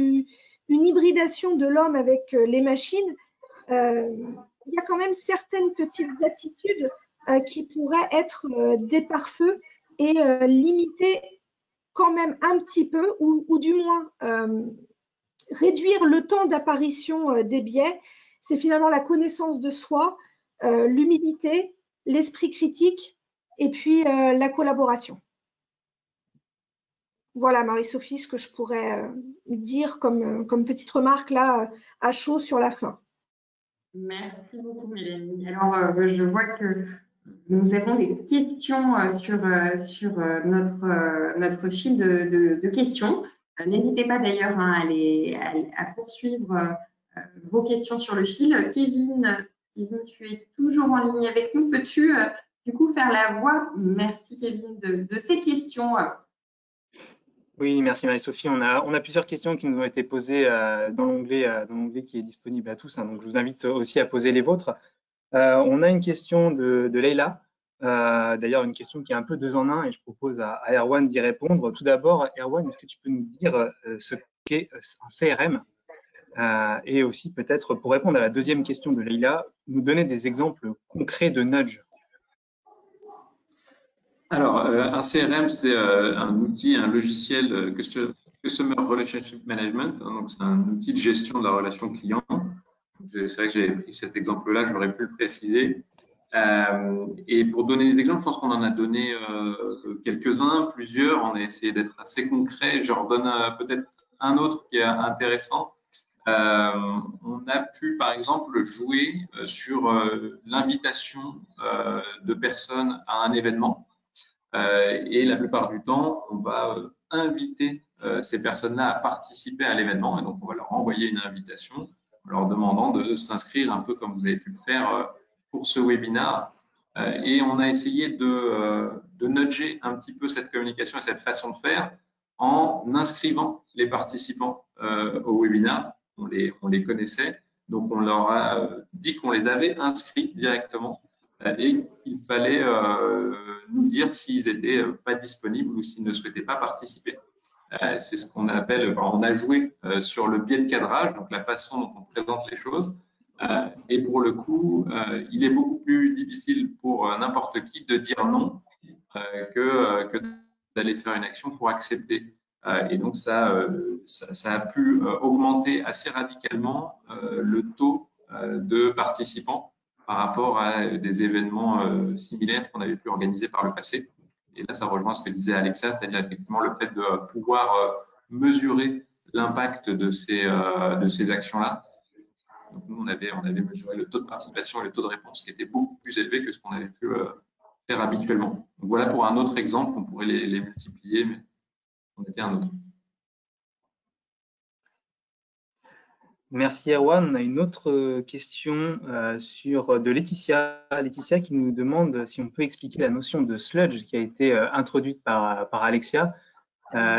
une hybridation de l'homme avec les machines, il y a quand même certaines petites attitudes qui pourraient être des pare-feux et limiter quand même un petit peu, ou du moins réduire le temps d'apparition des biais. C'est finalement la connaissance de soi, l'humilité, l'esprit critique et puis la collaboration. Voilà, Marie-Sophie, ce que je pourrais dire comme petite remarque là à chaud sur la fin. Merci beaucoup, Mélanie. Alors, je vois que nous avons des questions sur notre fil de questions. N'hésitez pas d'ailleurs à poursuivre vos questions sur le fil. Kevin, tu es toujours en ligne avec nous. Peux-tu du coup faire la voix? Merci, Kevin, de ces questions. Oui, merci Marie-Sophie. On a plusieurs questions qui nous ont été posées dans l'onglet qui est disponible à tous. Donc, je vous invite aussi à poser les vôtres. On a une question de Leïla. D'ailleurs, une question qui est un peu deux en un et je propose à Erwan d'y répondre. Tout d'abord, Erwan, est-ce que tu peux nous dire ce qu'est un CRM et aussi peut-être pour répondre à la deuxième question de Leïla, nous donner des exemples concrets de nudge? Alors, un CRM, c'est un outil, un logiciel Customer Relationship Management. Donc, c'est un outil de gestion de la relation client. C'est vrai que j'avais pris cet exemple-là, j'aurais pu le préciser. Et pour donner des exemples, je pense qu'on en a donné quelques-uns, plusieurs. On a essayé d'être assez concret. Je redonne peut-être un autre qui est intéressant. On a pu, par exemple, jouer sur l'invitation de personnes à un événement. Et la plupart du temps, on va inviter ces personnes-là à participer à l'événement. Et donc, on va leur envoyer une invitation en leur demandant de s'inscrire un peu comme vous avez pu le faire pour ce webinaire. Et on a essayé de nudger un petit peu cette communication et cette façon de faire en inscrivant les participants au webinaire. On les connaissait, donc on leur a dit qu'on les avait inscrits directement et qu'il fallait nous dire s'ils n'étaient pas disponibles ou s'ils ne souhaitaient pas participer. C'est ce qu'on appelle, enfin, on a joué sur le biais de cadrage, donc la façon dont on présente les choses. Et pour le coup, il est beaucoup plus difficile pour n'importe qui de dire non que d'aller faire une action pour accepter. Et donc, ça a pu augmenter assez radicalement le taux de participants par rapport à des événements similaires qu'on avait pu organiser par le passé. Et là, ça rejoint ce que disait Alexia, c'est-à-dire effectivement le fait de pouvoir mesurer l'impact de ces actions-là. Donc, nous, on avait mesuré le taux de participation et le taux de réponse qui était beaucoup plus élevé que ce qu'on avait pu faire habituellement. Donc, voilà pour un autre exemple, on pourrait les multiplier, mais on était un autre. Merci Erwan. On a une autre question de Laetitia. Laetitia qui nous demande si on peut expliquer la notion de sludge qui a été introduite par Alexia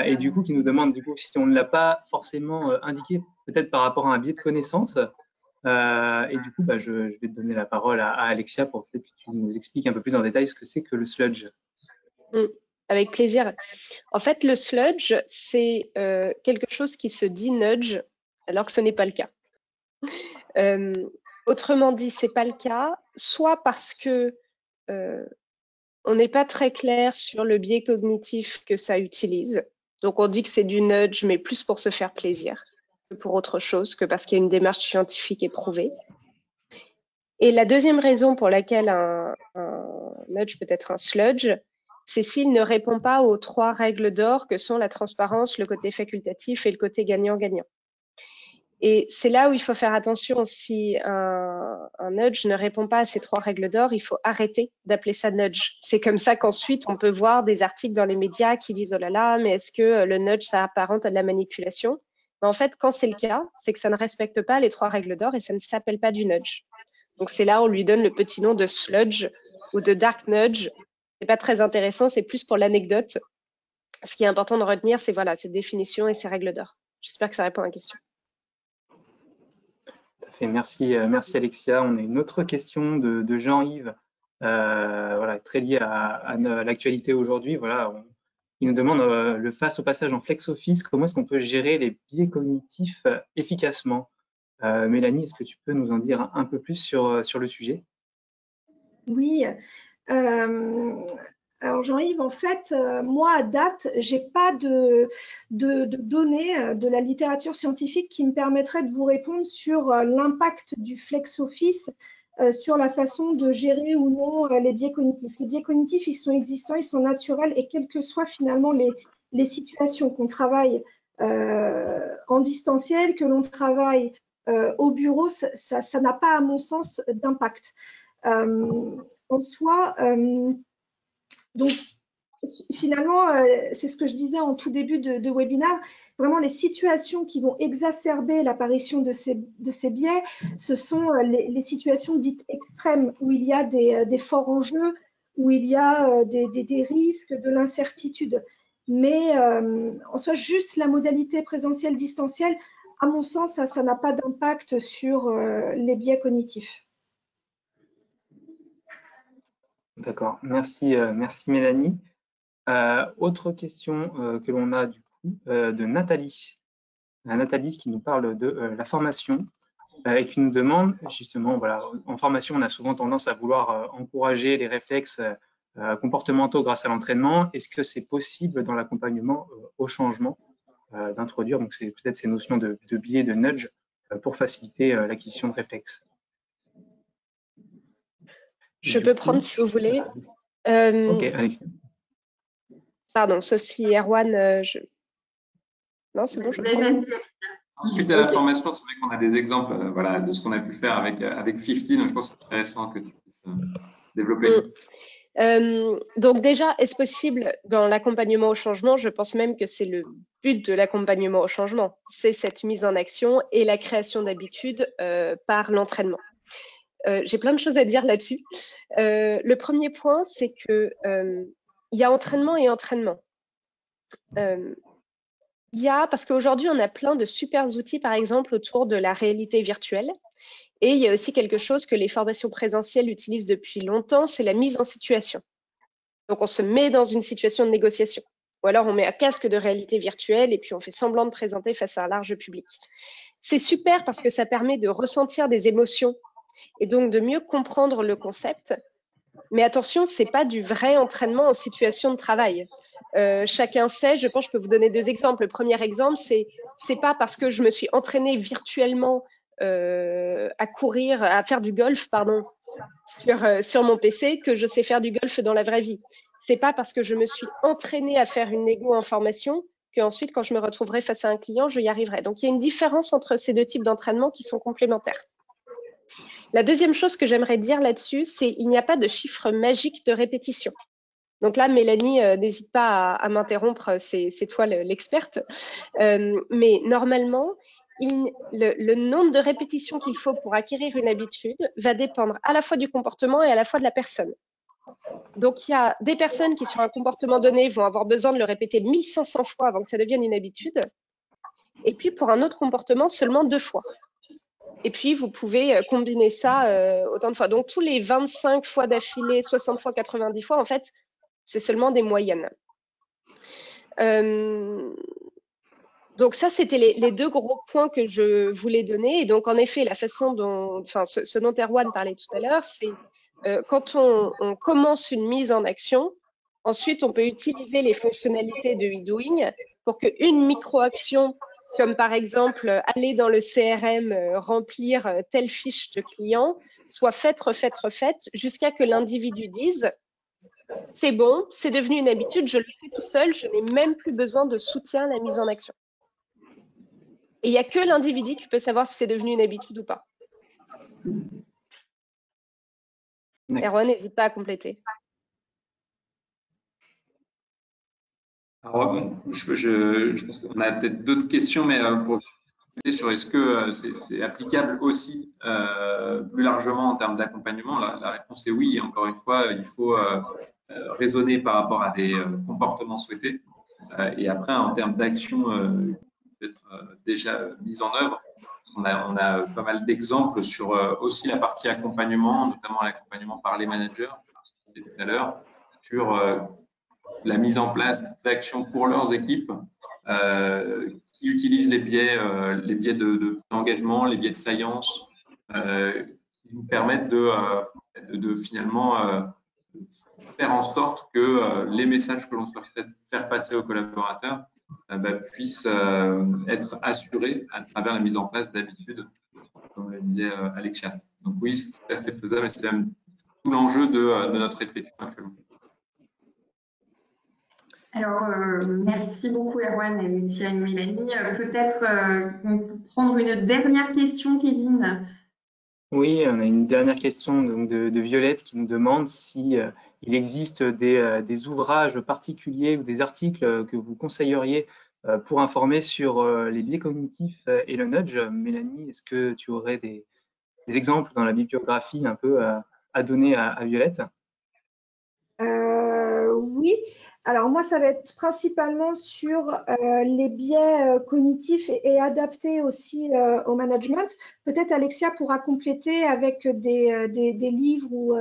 et du coup qui nous demande si on ne l'a pas forcément indiqué peut-être par rapport à un biais de connaissance. Et du coup, je vais te donner la parole à Alexia pour peut-être que tu nous expliques un peu plus en détail ce que c'est que le sludge. Avec plaisir. En fait, le sludge, c'est quelque chose qui se dit nudge alors que ce n'est pas le cas. Autrement dit, c'est pas le cas, soit parce que on n'est pas très clair sur le biais cognitif que ça utilise. Donc, on dit que c'est du nudge, mais plus pour se faire plaisir que pour autre chose, que parce qu'il y a une démarche scientifique éprouvée. Et la deuxième raison pour laquelle un nudge peut être un sludge, c'est s'il ne répond pas aux 3 règles d'or que sont la transparence, le côté facultatif et le côté gagnant-gagnant. Et c'est là où il faut faire attention. Si un nudge ne répond pas à ces 3 règles d'or, il faut arrêter d'appeler ça nudge. C'est comme ça qu'ensuite, on peut voir des articles dans les médias qui disent « Oh là là, mais est-ce que le nudge, ça apparente à de la manipulation ?» Mais en fait, quand c'est le cas, c'est que ça ne respecte pas les 3 règles d'or et ça ne s'appelle pas du nudge. Donc, c'est là où on lui donne le petit nom de sludge ou de dark nudge. C'est pas très intéressant, c'est plus pour l'anecdote. Ce qui est important de retenir, c'est voilà, ces définitions et ces règles d'or. J'espère que ça répond à la question. Merci Alexia. On a une autre question de Jean-Yves, très liée à l'actualité aujourd'hui. Voilà, Il nous demande face au passage en flex office, comment est-ce qu'on peut gérer les biais cognitifs efficacement? Mélanie, est-ce que tu peux nous en dire un peu plus sur le sujet? Oui. Alors Jean-Yves, en fait, moi à date, j'ai pas de données de la littérature scientifique qui me permettrait de vous répondre sur l'impact du flex office sur la façon de gérer ou non les biais cognitifs. Les biais cognitifs, ils sont existants, ils sont naturels et quelles que soient finalement les situations qu'on travaille en distanciel, que l'on travaille au bureau, ça n'a pas, à mon sens, d'impact. En soi, donc finalement, c'est ce que je disais en tout début de webinaire, vraiment les situations qui vont exacerber l'apparition de ces biais, ce sont les situations dites extrêmes où il y a des forts enjeux, où il y a des risques, de l'incertitude. Mais en soi, juste la modalité présentielle distancielle, à mon sens, ça n'a pas d'impact sur les biais cognitifs. D'accord, merci Mélanie. Autre question que l'on a du coup de Nathalie. Nathalie qui nous parle de la formation et qui nous demande justement, voilà, en formation, on a souvent tendance à vouloir encourager les réflexes comportementaux grâce à l'entraînement. Est-ce que c'est possible dans l'accompagnement au changement d'introduire donc peut-être ces notions de biais, de nudge pour faciliter l'acquisition de réflexes? Je peux prendre si vous voulez. Ok, allez. Pardon, sauf si Erwan, non, c'est bon, je prends. Suite à la formation, c'est vrai qu'on a des exemples voilà, de ce qu'on a pu faire avec 50, donc je pense que c'est intéressant que tu puisses développer. Donc déjà, est-ce possible dans l'accompagnement au changement? Je pense même que c'est le but de l'accompagnement au changement, c'est cette mise en action et la création d'habitudes par l'entraînement. J'ai plein de choses à dire là-dessus. Le premier point, c'est que il y a entraînement et entraînement. Parce qu'aujourd'hui, on a plein de super outils, par exemple, autour de la réalité virtuelle. Et il y a aussi quelque chose que les formations présentielles utilisent depuis longtemps, c'est la mise en situation. Donc, on se met dans une situation de négociation. Ou alors, on met un casque de réalité virtuelle et puis on fait semblant de présenter face à un large public. C'est super parce que ça permet de ressentir des émotions et donc de mieux comprendre le concept. Mais attention, c'est pas du vrai entraînement en situation de travail. Chacun sait, je pense, je peux vous donner deux exemples. Le premier exemple, c'est pas parce que je me suis entraînée virtuellement à courir, à faire du golf, pardon, sur mon PC que je sais faire du golf dans la vraie vie. C'est pas parce que je me suis entraînée à faire une négo en formation qu'ensuite, quand je me retrouverai face à un client, je y arriverai. Donc, il y a une différence entre ces deux types d'entraînement qui sont complémentaires. La deuxième chose que j'aimerais dire là-dessus, c'est qu'il n'y a pas de chiffre magique de répétition. Donc là, Mélanie, n'hésite pas à m'interrompre, c'est toi l'experte. Mais normalement, le nombre de répétitions qu'il faut pour acquérir une habitude va dépendre à la fois du comportement et à la fois de la personne. Donc, il y a des personnes qui, sur un comportement donné, vont avoir besoin de le répéter 1500 fois avant que ça devienne une habitude. Et puis, pour un autre comportement, seulement 2 fois. Et puis, vous pouvez combiner ça autant de fois. Donc, tous les 25 fois d'affilée, 60 fois, 90 fois, en fait, c'est seulement des moyennes. Donc, ça, c'était les deux gros points que je voulais donner. Et donc, en effet, la façon dont, ce dont Erwan parlait tout à l'heure, c'est quand on commence une mise en action, ensuite, on peut utiliser les fonctionnalités de e-doing pour qu'une micro-action, comme par exemple aller dans le CRM, remplir telle fiche de client, soit faite, refaite, jusqu'à que l'individu dise « c'est bon, c'est devenu une habitude, je le fais tout seul, je n'ai même plus besoin de soutien à la mise en action ». Et il n'y a que l'individu qui peut savoir si c'est devenu une habitude ou pas. Erwan, n'hésite pas à compléter. Alors, je pense qu'on a peut-être d'autres questions, mais pour sur est-ce que c'est applicable aussi plus largement en termes d'accompagnement, la réponse est oui. Et encore une fois, il faut raisonner par rapport à des comportements souhaités. Et après, en termes d'action peut-être déjà mise en œuvre, on a pas mal d'exemples sur aussi la partie accompagnement, notamment l'accompagnement par les managers, tout à l'heure, sur la mise en place d'actions pour leurs équipes qui utilisent les biais d'engagement, les biais de science, qui nous permettent de finalement faire en sorte que les messages que l'on souhaite faire passer aux collaborateurs puissent être assurés à travers la mise en place d'habitudes, comme le disait Alexia. Donc oui, c'est tout à fait faisable et c'est même tout l'enjeu de notre réflexion actuellement. Alors, merci beaucoup Erwan, Alexia et Mélanie. Peut-être qu'on peut prendre une dernière question, Kevin. Oui, on a une dernière question donc, de Violette qui nous demande si il existe des ouvrages particuliers ou des articles que vous conseilleriez pour informer sur les biais cognitifs et le nudge. Mélanie, est-ce que tu aurais des exemples dans la bibliographie un peu à donner à Violette? Oui, alors moi, ça va être principalement sur les biais cognitifs et adaptés aussi au management. Peut-être Alexia pourra compléter avec des livres ou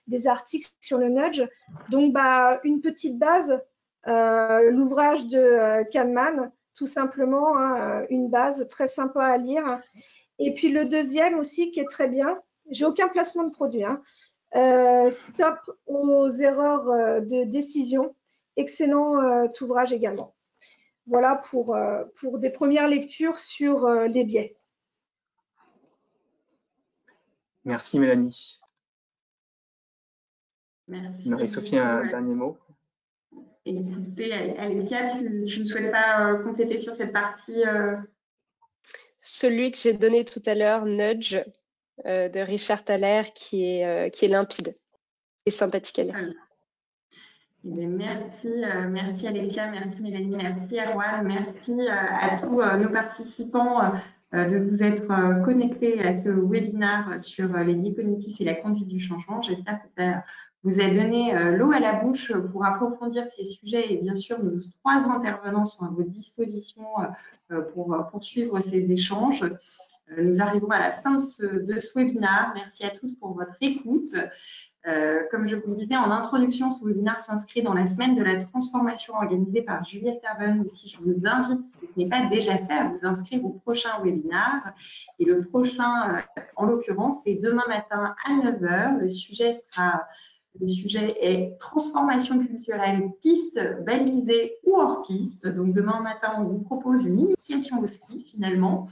des articles sur le nudge. Donc, une petite base, l'ouvrage de Kahneman, tout simplement, hein, une base très sympa à lire. Et puis le deuxième aussi qui est très bien, j'ai aucun placement de produit, hein. Stop aux erreurs de décision. Excellent ouvrage également. Voilà pour des premières lectures sur les biais. Merci Mélanie. Merci. Marie-Sophie, un dernier mot? Écoutez, Alexia, tu ne souhaites pas compléter sur cette partie Celui que j'ai donné tout à l'heure, Nudge, de Richard Thaler, qui est limpide et sympathique à lire. Merci Alexia, merci Mélanie, merci Erwan, merci à tous nos participants de vous être connectés à ce webinaire sur les biais cognitifs et la conduite du changement. J'espère que ça vous a donné l'eau à la bouche pour approfondir ces sujets et bien sûr nos 3 intervenants sont à votre disposition pour poursuivre ces échanges. Nous arrivons à la fin de ce webinaire. Merci à tous pour votre écoute. Comme je vous le disais en introduction, ce webinaire s'inscrit dans la semaine de la transformation organisée par Julie Esterven. Aussi, je vous invite, si ce n'est pas déjà fait, à vous inscrire au prochain webinaire. Et le prochain, en l'occurrence, c'est demain matin à 9 h. Le sujet est transformation culturelle, piste balisée ou hors piste. Donc, demain matin, on vous propose une initiation au ski, finalement.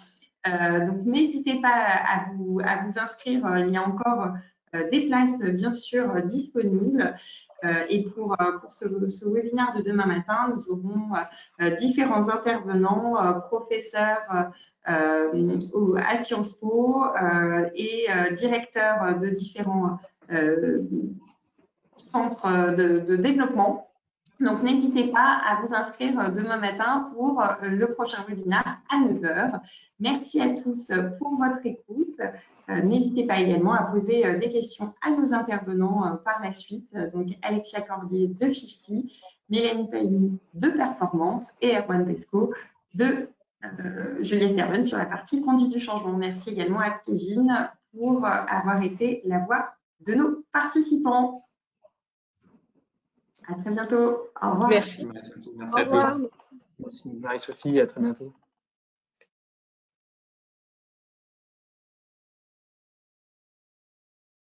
Donc, n'hésitez pas à vous inscrire. Il y a encore des places, bien sûr, disponibles. Et pour ce webinaire de demain matin, nous aurons différents intervenants, professeurs à Sciences Po et directeurs de différents centres de développement. Donc, n'hésitez pas à vous inscrire demain matin pour le prochain webinaire à 9 h. Merci à tous pour votre écoute. N'hésitez pas également à poser des questions à nos intervenants par la suite. Donc, Alexia Cordier de 50, Mélanie Payou de Performance et Erwan Besco de Julie Esterven sur la partie conduite du changement. Merci également à Kevin pour avoir été la voix de nos participants. À très bientôt. Au revoir. Merci. Merci Au revoir. Merci Marie-Sophie, à très bientôt.